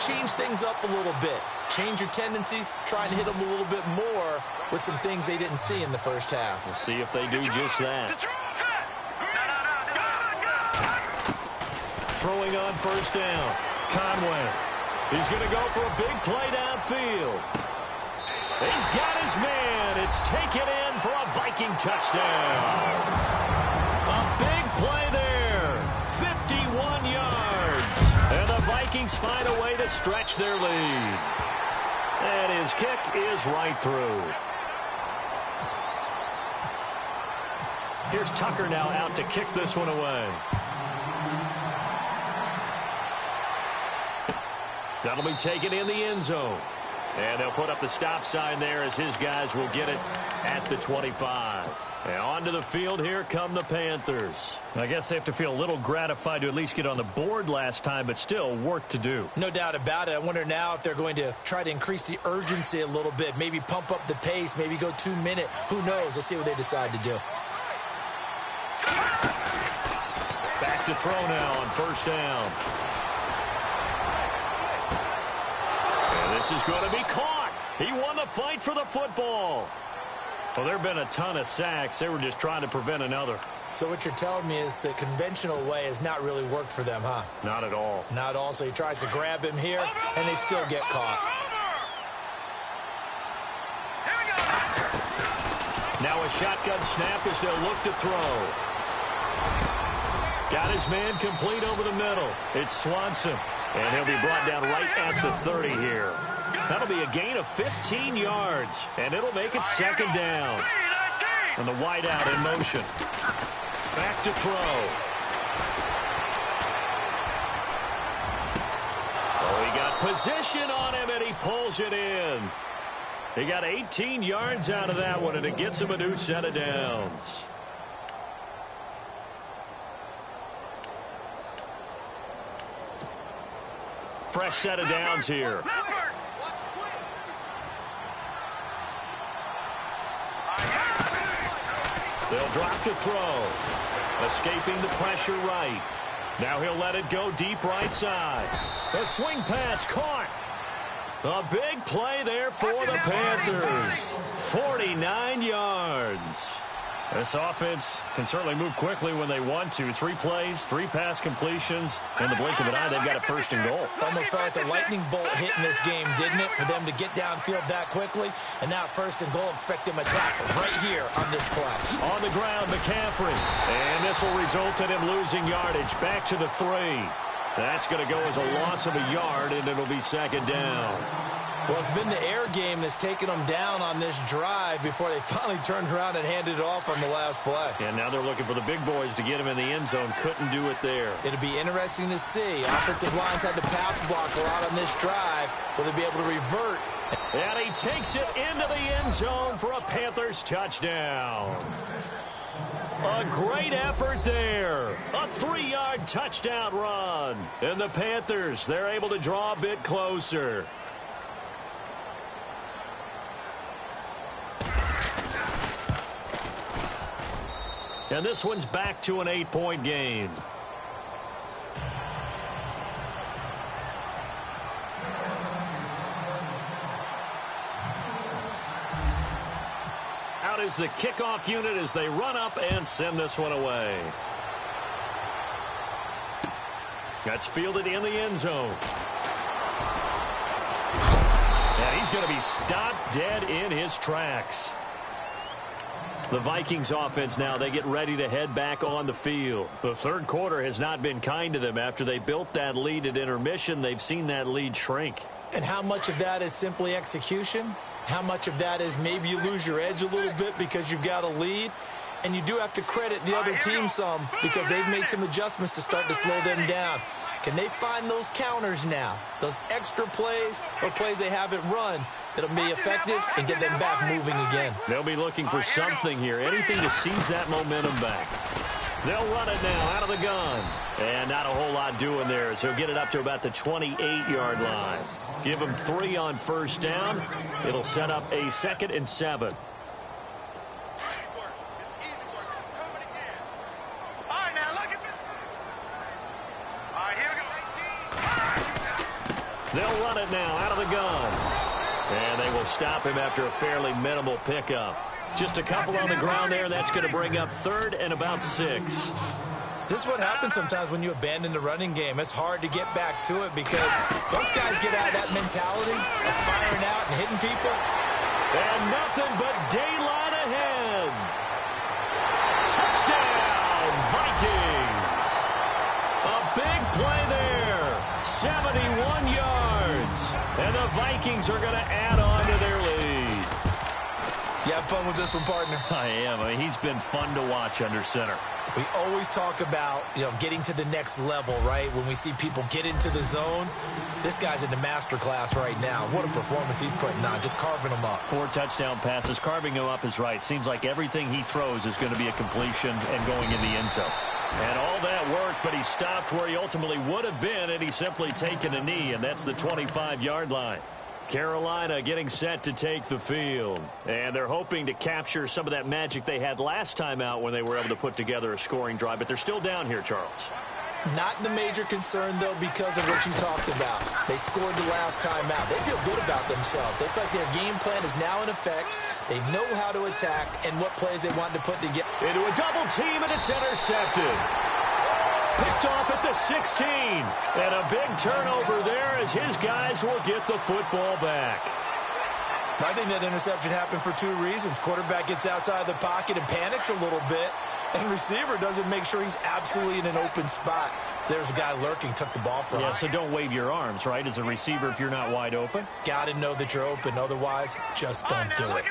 change things up a little bit. Change your tendencies, try and hit them a little bit more with some things they didn't see in the first half. We'll see if they do just that. Throwing on first down. Conway. He's going to go for a big play downfield. He's got his man. It's taken in for a Viking touchdown. A big play there. 51 yards. And the Vikings find a way to stretch their lead. And his kick is right through. Here's Tucker now out to kick this one away. That'll be taken in the end zone. And they'll put up the stop sign there as his guys will get it at the 25. And onto the field, here come the Panthers. I guess they have to feel a little gratified to at least get on the board last time, but still work to do. No doubt about it. I wonder now if they're going to try to increase the urgency a little bit, maybe pump up the pace, maybe go 2-minute. Who knows? Let's see what they decide to do. Back to throw now on first down. And this is going to be caught. He won the fight for the football. Well, there have been a ton of sacks. They were just trying to prevent another. So what you're telling me is the conventional way has not really worked for them, huh? Not at all. Not at all. So he tries to grab him here, and they still get caught. Now a shotgun snap as they'll look to throw. Got his man complete over the middle. It's Swanson. And he'll be brought down right at the 30 here. That'll be a gain of 15 yards. And it'll make it second down. And the wideout in motion. Back to throw. Oh, he got position on him, and he pulls it in. He got 18 yards out of that one, and it gets him a new set of downs. Fresh set of downs here. They'll drop to throw. Escaping the pressure right. Now he'll let it go deep right side. A swing pass caught. A big play there for the Panthers. 49 yards. This offense can certainly move quickly when they want to. 3 plays, 3 pass completions. In the blink of an eye, they've got a first and goal. Almost felt like a lightning bolt hit in this game, didn't it? For them to get downfield that quickly. And now first and goal, expect them to tackle right here on this play. On the ground, McCaffrey. And this will result in him losing yardage. Back to the 3. That's going to go as a loss of a yard, and it'll be second down. Well, it's been the air game that's taken them down on this drive before they finally turned around and handed it off on the last play. And now they're looking for the big boys to get him in the end zone. Couldn't do it there. It'll be interesting to see. Offensive lines had to pass block a lot on this drive. Will they be able to revert? And he takes it into the end zone for a Panthers touchdown. A great effort there. A 3-yard touchdown run. And the Panthers, they're able to draw a bit closer. And this one's back to an 8-point game. Out is the kickoff unit as they run up and send this one away. That's fielded in the end zone. And he's going to be stopped dead in his tracks. The Vikings offense now, they get ready to head back on the field. The third quarter has not been kind to them. After they built that lead at intermission, they've seen that lead shrink. And how much of that is simply execution? How much of that is maybe you lose your edge a little bit because you've got a lead? And you do have to credit the other team some because they've made some adjustments to start to slow them down. Can they find those counters now, those extra plays or plays they haven't run that'll be effective and get them back moving again? They'll be looking for something here, anything to seize that momentum back. They'll run it now out of the gun. And not a whole lot doing there, so he'll get it up to about the 28-yard line. Give him 3 on first down. It'll set up a 2nd and 7. They'll run it now out of the gun. And they will stop him after a fairly minimal pickup. Just a couple on the ground there, and that's going to bring up 3rd and about 6. This is what happens sometimes when you abandon the running game. It's hard to get back to it because once guys get out of that mentality of firing out and hitting people. And nothing but daylight ahead. Touchdown, Vikings. A big play there. 71 yards. And the Vikings are going to add on to their lead. You have fun with this one, partner? I am. I mean, he's been fun to watch under center. We always talk about, getting to the next level, right? When we see people get into the zone, this guy's in the master class right now. What a performance he's putting on, just carving them up. 4 touchdown passes. Carving him up is right. Seems like everything he throws is going to be a completion and going in the end zone. And all that work, but he stopped where he ultimately would have been, and he's simply taken a knee, and that's the 25-yard line. Carolina getting set to take the field. And they're hoping to capture some of that magic they had last time out when they were able to put together a scoring drive. But they're still down here, Charles. Not the major concern, though, because of what you talked about. They scored the last time out. They feel good about themselves. They feel like their game plan is now in effect. They know how to attack and what plays they want to put together. Into a double team, and it's intercepted. Picked off at the 16. And a big turnover there as his guys will get the football back. I think that interception happened for 2 reasons. Quarterback gets outside the pocket and panics a little bit. And receiver doesn't make sure he's absolutely in an open spot. So there's a guy lurking, took the ball from him. Yeah, so don't wave your arms, right, as a receiver if you're not wide open. Got to know that you're open. Otherwise, just don't do it.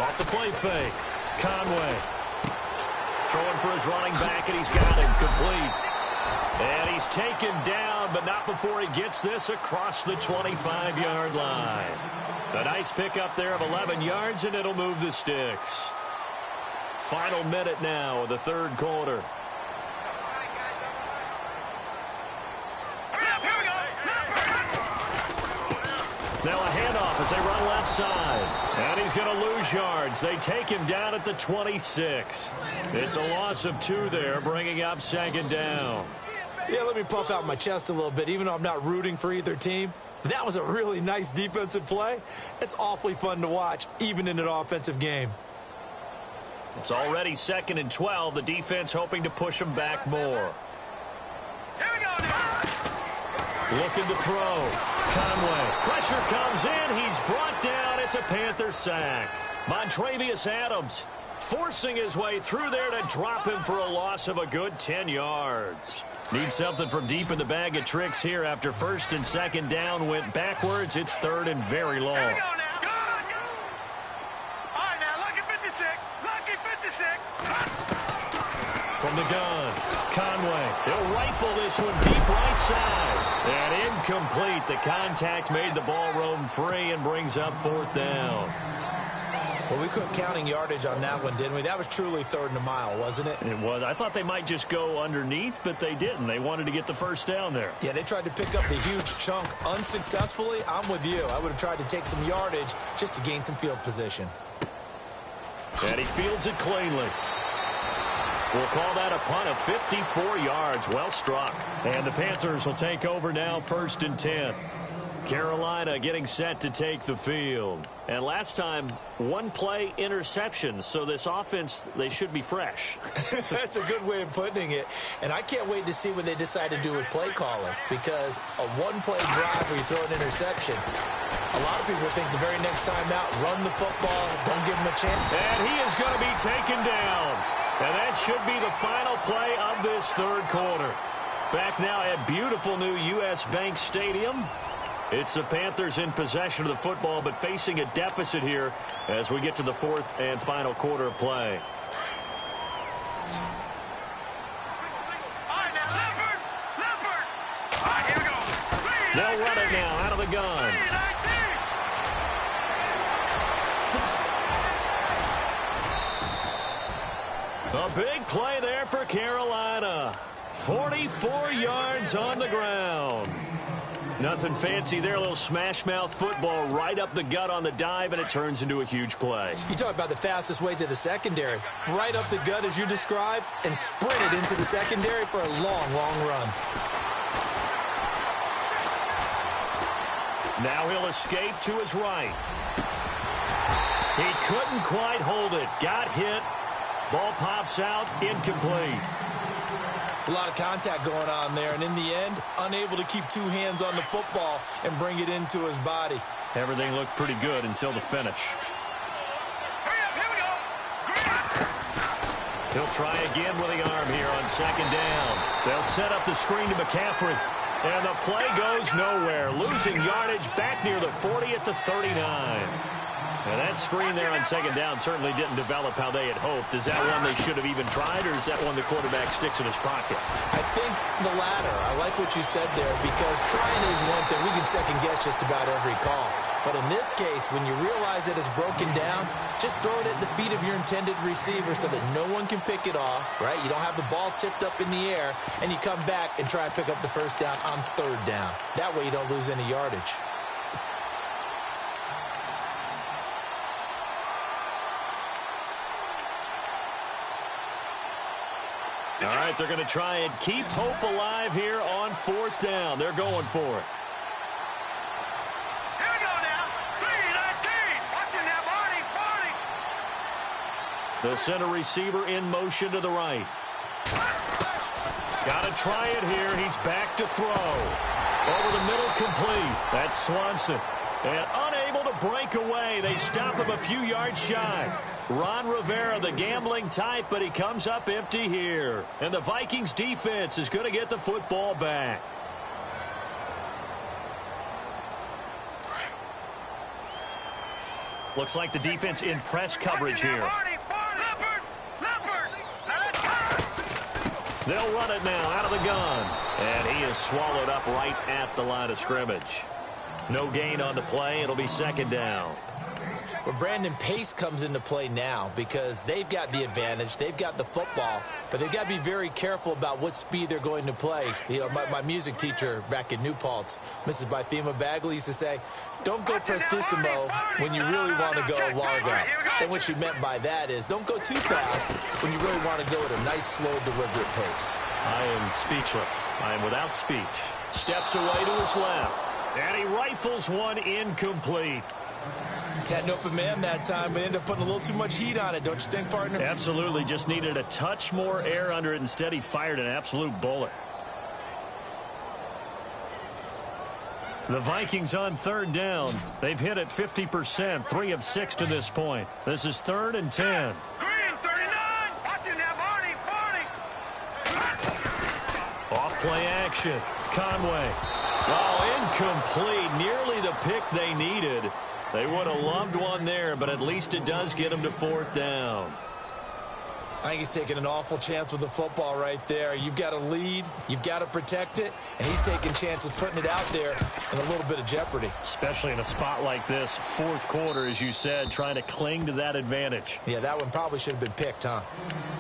Off the play fake. Conway. Throwing for his running back, and he's got him complete. And he's taken down, but not before he gets this across the 25-yard line. A nice pickup there of 11 yards, and it'll move the sticks. Final minute now of the third quarter. Now a handoff as they run left side. And he's going to lose yards. They take him down at the 26. It's a loss of 2 there, bringing up 2nd down. Yeah, let me puff out my chest a little bit, even though I'm not rooting for either team. That was a really nice defensive play. It's awfully fun to watch, even in an offensive game. It's already 2nd and 12. The defense hoping to push them back more. Here we go now. Looking to throw. Conway. Pressure comes in. He's brought down. It's a Panther sack. Montrevious Adams. forcing his way through there to drop him for a loss of a good 10 yards. Need something from deep in the bag of tricks here after first and second down went backwards. It's third and very long. Here we go now. Go. All right, now, lucky 56. Lucky 56. From the gun, Conway. He'll rifle this one deep right side. And incomplete. The contact made the ball roam free and brings up fourth down. Well, we quit counting yardage on that one, didn't we? That was truly third and a mile, wasn't it? It was. I thought they might just go underneath, but they didn't. They wanted to get the first down there. Yeah, they tried to pick up the huge chunk unsuccessfully. I'm with you. I would have tried to take some yardage just to gain some field position. And he fields it cleanly. We'll call that a punt of 54 yards. Well struck. And the Panthers will take over now, first and 10. Carolina getting set to take the field. And last time, one play interception. So this offense, they should be fresh. That's a good way of putting it. And I can't wait to see what they decide to do with play calling. Because a one-play drive where you throw an interception, a lot of people think the very next time out, run the football, don't give him a chance. And he is going to be taken down. And that should be the final play of this third quarter. Back now at beautiful new U.S. Bank Stadium. It's the Panthers in possession of the football, but facing a deficit here as we get to the fourth and final quarter of play. All right, now, Leopard. All right, here we go. They'll run it now out of the gun. A big play there for Carolina. 44 yards on the ground. Nothing fancy there. A little smash-mouth football right up the gut on the dive, and it turns into a huge play. You talk about the fastest way to the secondary. Right up the gut, as you described, and sprinted into the secondary for a long, long run. Now he'll escape to his right. He couldn't quite hold it. Got hit. Ball pops out. Incomplete. It's a lot of contact going on there, and in the end, unable to keep two hands on the football and bring it into his body. Everything looked pretty good until the finish. Hurry up, here we go. He'll try again with the arm here on second down. They'll set up the screen to McCaffrey. And the play goes nowhere. Losing yardage back near the 40 at the 39. And that screen there on second down certainly didn't develop how they had hoped. Is that one they should have even tried, or is that one the quarterback sticks in his pocket? I think the latter. I like what you said there, because trying is one thing. We can second guess just about every call. But in this case, when you realize that it's broken down, just throw it at the feet of your intended receiver so that no one can pick it off, right? You don't have the ball tipped up in the air, and you come back and try and pick up the first down on third down. That way you don't lose any yardage. All right, they're going to try and keep hope alive here on fourth down. They're going for it. Here we go now. 3-19. Watch it now, Barney. The center receiver in motion to the right. Got to try it here. He's back to throw. Over the middle, complete. That's Swanson. And unable to break away. They stop him a few yards shy. Ron Rivera, the gambling type, but he comes up empty here. And the Vikings defense is going to get the football back. Looks like the defense in press coverage here. They'll run it now out of the gun. And he is swallowed up right at the line of scrimmage. No gain on the play. It'll be second down. Well, Brandon, pace comes into play now because they've got the advantage. They've got the football, but they've got to be very careful about what speed they're going to play. You know, my music teacher back in New Paltz, Mrs. Bythema Bagley, used to say, don't go prestissimo when you really want to go largo. And what she meant by that is don't go too fast when you really want to go at a nice, slow, deliberate pace. I am speechless. I am without speech. Steps away to his left. And he rifles one incomplete. Had an open man that time, but ended up putting a little too much heat on it, don't you think, partner? Absolutely. Just needed a touch more air under it. Instead, he fired an absolute bullet. The Vikings on third down. They've hit it 50%, 3 of 6 to this point. This is 3rd and 10. Green, Off play action. Conway. Oh, incomplete. Nearly the pick they needed. They would have loved one there, but at least it does get them to 4th down. I think he's taking an awful chance with the football right there. You've got to lead, you've got to protect it, and he's taking chances putting it out there in a little bit of jeopardy. Especially in a spot like this, 4th quarter, as you said, trying to cling to that advantage. Yeah, that one probably should have been picked, huh?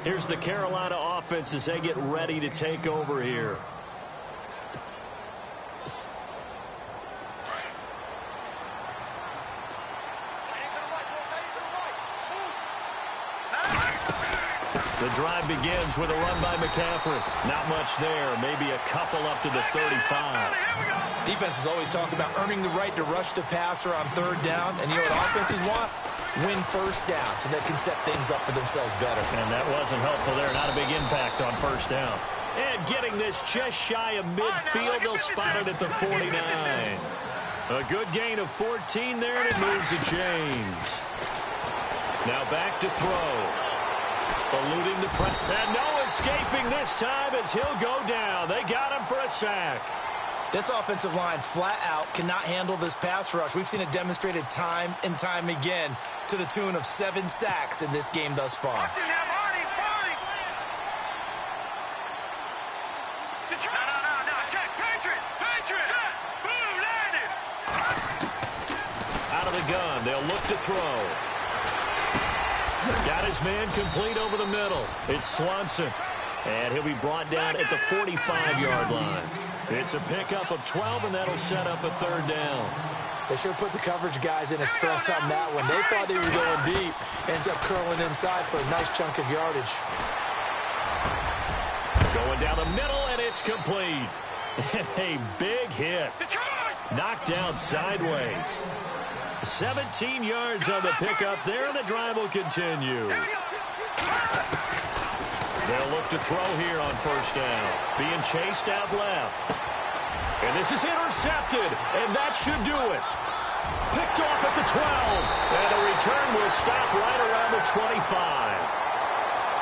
Here's the Carolina offense as they get ready to take over here. The drive begins with a run by McCaffrey. Not much there. Maybe a couple up to the 35. Defenses always talk about earning the right to rush the passer on 3rd down. And you know what offenses want? Win 1st down so they can set things up for themselves better. And that wasn't helpful there. Not a big impact on 1st down. And getting this just shy of midfield. They'll spot it at the 49. A good gain of 14 there, and it moves the chains. Now back to throw. Eluding the press. And no escaping this time as he'll go down. They got him for a sack. This offensive line flat out cannot handle this pass rush. We've seen it demonstrated time and time again to the tune of 7 sacks in this game thus far. Out of the gun. They'll look to throw. Got his man complete over the middle. It's Swanson. And he'll be brought down at the 45-yard line. It's a pickup of 12, and that'll set up a 3rd down. They sure put the coverage guys in a stress on that one. They thought they were going deep. Ends up curling inside for a nice chunk of yardage. Going down the middle, and it's complete. And a big hit. Knocked down sideways. 17 yards on the pickup there, and the drive will continue. They'll look to throw here on 1st down. Being chased out left. And this is intercepted, and that should do it. Picked off at the 12, and the return will stop right around the 25.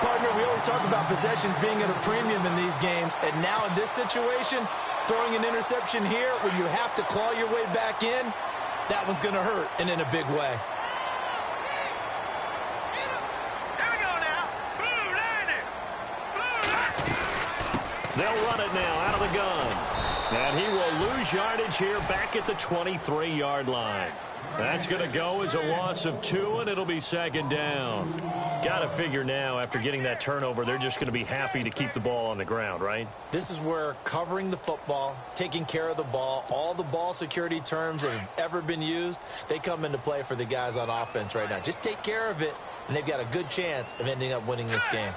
Partner, we always talk about possessions being at a premium in these games, and now in this situation, throwing an interception here when you have to claw your way back in, that one's going to hurt, and in a big way. They'll run it now out of the gun. And he will lose yardage here back at the 23-yard line. That's going to go as a loss of 2, and it'll be 2nd down. Got to figure now, after getting that turnover, they're just going to be happy to keep the ball on the ground, right? This is where covering the football, taking care of the ball, all the ball security terms that have ever been used, they come into play for the guys on offense right now. Just take care of it, and they've got a good chance of ending up winning this game.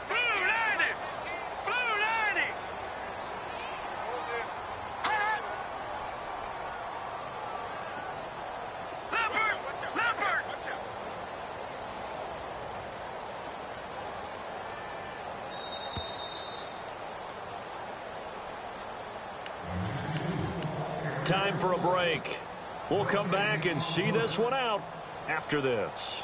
Time for a break. We'll come back and see this one out after this.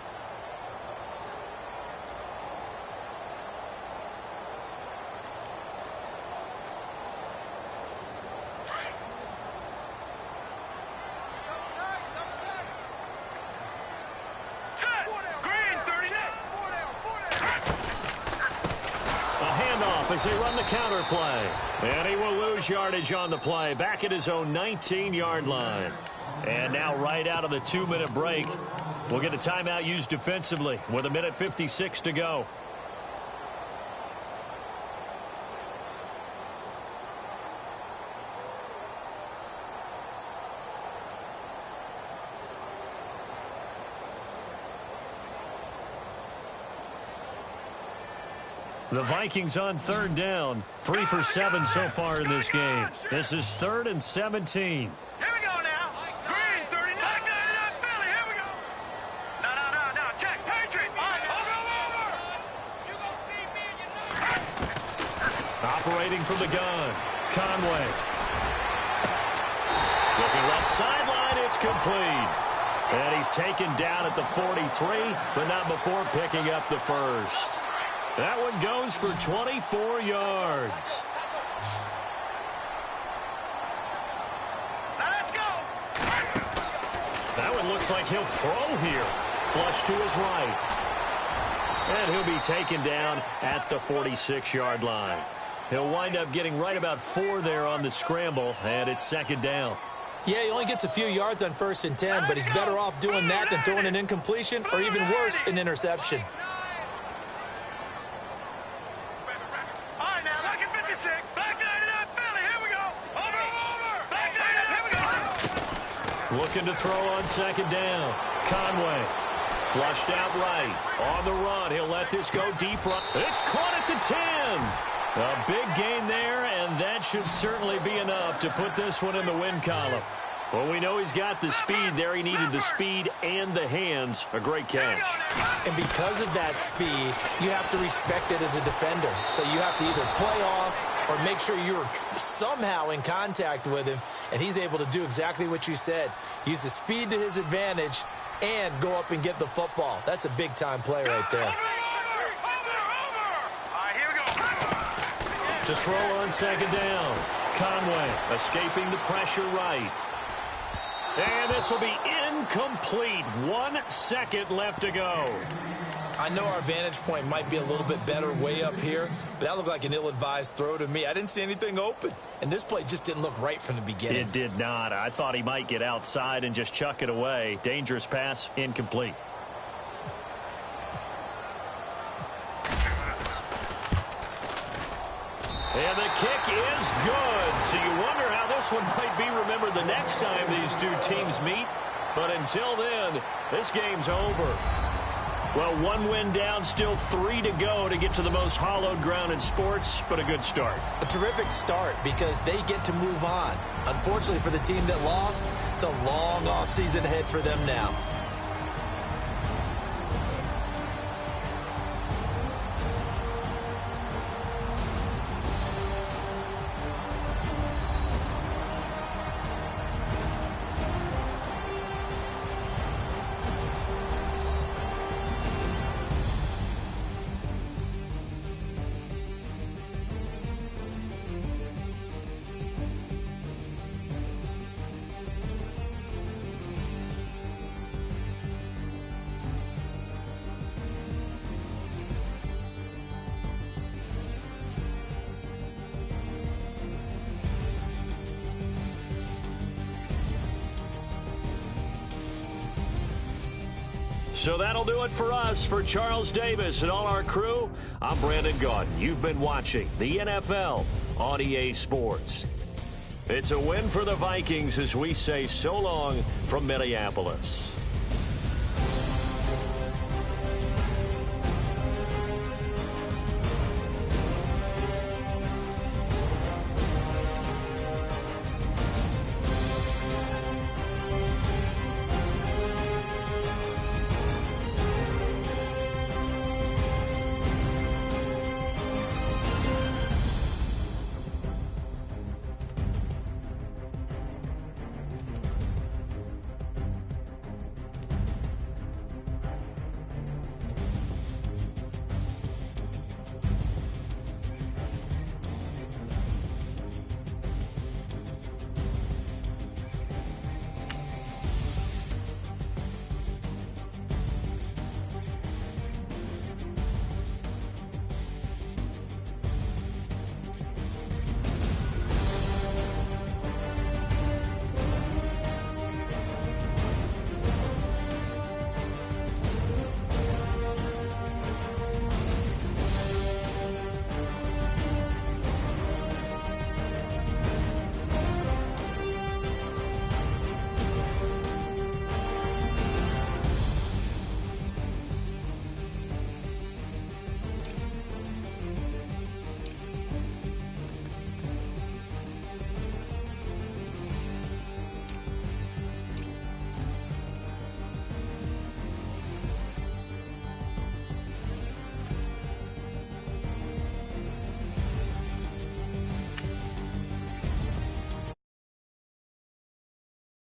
As they run the counter play. And he will lose yardage on the play. Back at his own 19-yard line. And now right out of the 2-minute break, we'll get a timeout used defensively with 1:56 to go. The Vikings on 3rd down. 3 for 7 so far in this game. This is 3rd and 17. Here we go now. Green, 39. Philly, here we go. No. Check. Patriot. Over. You gonna see me and you know. Operating from the gun. Conway. Looking left sideline. It's complete. And he's taken down at the 43, but not before picking up the first. That one goes for 24 yards. That one looks like he'll throw here. Flush to his right. And he'll be taken down at the 46-yard line. He'll wind up getting right about 4 there on the scramble, and it's second down. Yeah, he only gets a few yards on 1st and 10, but he's better off doing that than throwing an incompletion or even worse, an interception. All right, now, look at 56. Back 99, Philly. Here we go. Over. Back 99, here we go. Looking to throw on second down. Conway. Flushed out right. On the run. He'll let this go deep. It's caught at the 10. A big gain there, and that should certainly be enough to put this one in the win column. Well, we know he's got the speed there. He needed the speed and the hands. A great catch. And because of that speed, you have to respect it as a defender. So you have to either play off or make sure you're somehow in contact with him, and he's able to do exactly what you said. Use the speed to his advantage and go up and get the football. That's a big-time play right there. To throw on second down. Conway escaping the pressure right. And this will be incomplete. 1 second left to go. I know our vantage point might be a little bit better way up here, but that looked like an ill-advised throw to me. I didn't see anything open, and this play just didn't look right from the beginning. It did not. I thought he might get outside and just chuck it away. Dangerous pass, incomplete. And the kick is good. So you wonder how this one might be remembered the next time these two teams meet. But until then, this game's over. Well, 1 win down, still 3 to go to get to the most hallowed ground in sports, but a good start. A terrific start because they get to move on. Unfortunately for the team that lost, it's a long offseason ahead for them now. So that'll do it for us. For Charles Davis and all our crew, I'm Brandon Gaudin. You've been watching the NFL on EA Sports. It's a win for the Vikings as we say so long from Minneapolis.